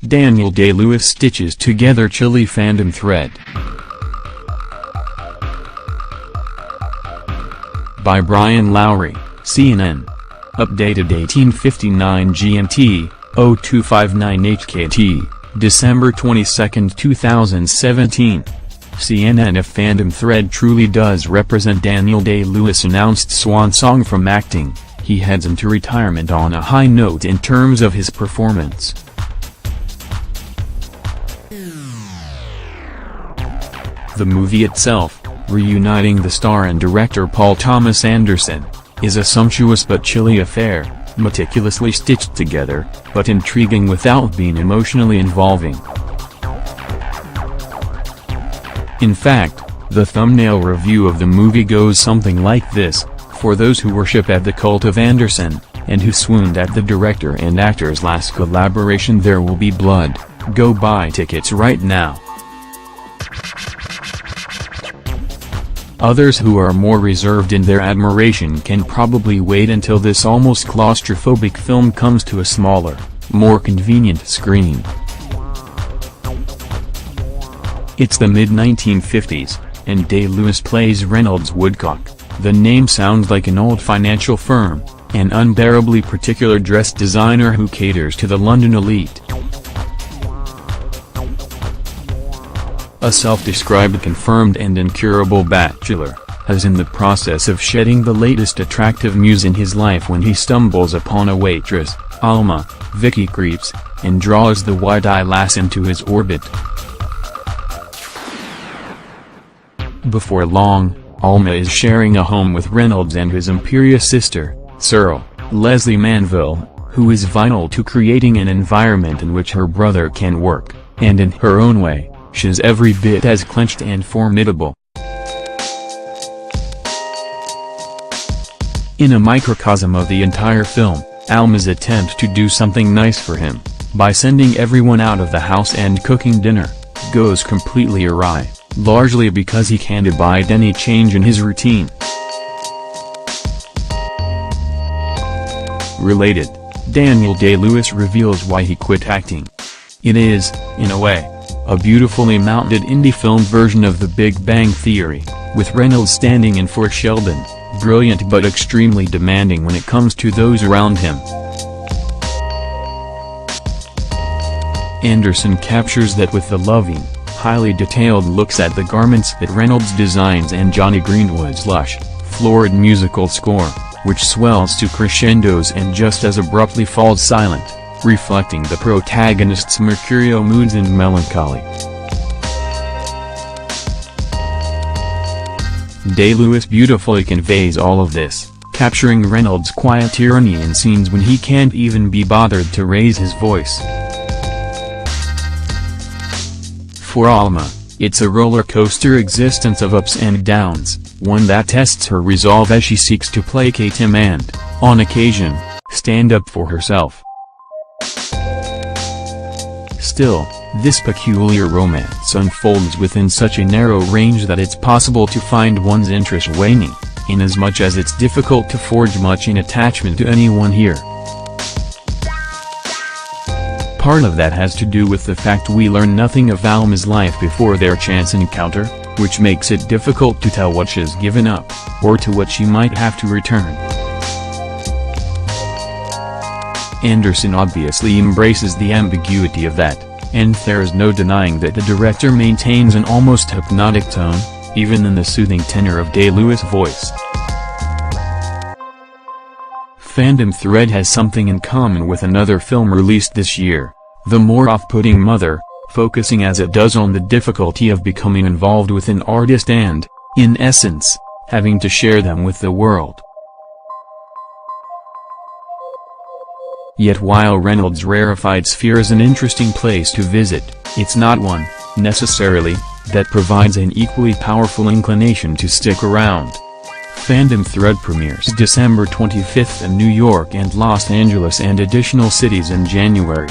Daniel Day-Lewis stitches together chilly fandom thread. By Brian Lowry, CNN. Updated 1859 GMT, 0259 HKT, December 22, 2017. CNN. If fandom thread truly does represent Daniel Day-Lewis' announced swan song from acting, he heads into retirement on a high note in terms of his performance. The movie itself, reuniting the star and director Paul Thomas Anderson, is a sumptuous but chilly affair, meticulously stitched together, but intriguing without being emotionally involving. In fact, the thumbnail review of the movie goes something like this: for those who worship at the cult of Anderson, and who swooned at the director and actor's last collaboration, there will be blood. Go buy tickets right now. Others who are more reserved in their admiration can probably wait until this almost claustrophobic film comes to a smaller, more convenient screen. It's the mid-1950s, and Day-Lewis plays Reynolds Woodcock. The name sounds like an old financial firm, an unbearably particular dress designer who caters to the London elite. A self-described confirmed and incurable bachelor, is in the process of shedding the latest attractive muse in his life when he stumbles upon a waitress, Alma, Vicky creeps, and draws the wide-eye lass into his orbit. Before long, Alma is sharing a home with Reynolds and his imperious sister, Cyril, Leslie Manville, who is vital to creating an environment in which her brother can work, and in her own way, she's every bit as clenched and formidable. In a microcosm of the entire film, Alma's attempt to do something nice for him, by sending everyone out of the house and cooking dinner, goes completely awry, largely because he can't abide any change in his routine. Related, Daniel Day-Lewis reveals why he quit acting. It is, in a way, a beautifully mounted indie film version of The Big Bang Theory, with Reynolds standing in for Sheldon, brilliant but extremely demanding when it comes to those around him. Anderson captures that with the loving, highly detailed looks at the garments that Reynolds designs and Johnny Greenwood's lush, florid musical score, which swells to crescendos and just as abruptly falls silent, reflecting the protagonist's mercurial moods and melancholy. Day-Lewis beautifully conveys all of this, capturing Reynolds' quiet tyranny in scenes when he can't even be bothered to raise his voice. For Alma, it's a roller coaster existence of ups and downs, one that tests her resolve as she seeks to placate him and, on occasion, stand up for herself. Still, this peculiar romance unfolds within such a narrow range that it's possible to find one's interest waning, inasmuch as it's difficult to forge much in attachment to anyone here. Part of that has to do with the fact we learn nothing of Alma's life before their chance encounter, which makes it difficult to tell what she's given up, or to what she might have to return. Anderson obviously embraces the ambiguity of that, and there's no denying that the director maintains an almost hypnotic tone, even in the soothing tenor of Day-Lewis' voice. Fandom thread has something in common with another film released this year, The More Off-Putting Mother, focusing as it does on the difficulty of becoming involved with an artist and, in essence, having to share them with the world. Yet while Reynolds' rarefied sphere is an interesting place to visit, it's not one, necessarily, that provides an equally powerful inclination to stick around. Fandom thread premieres December 25 in New York and Los Angeles and additional cities in January.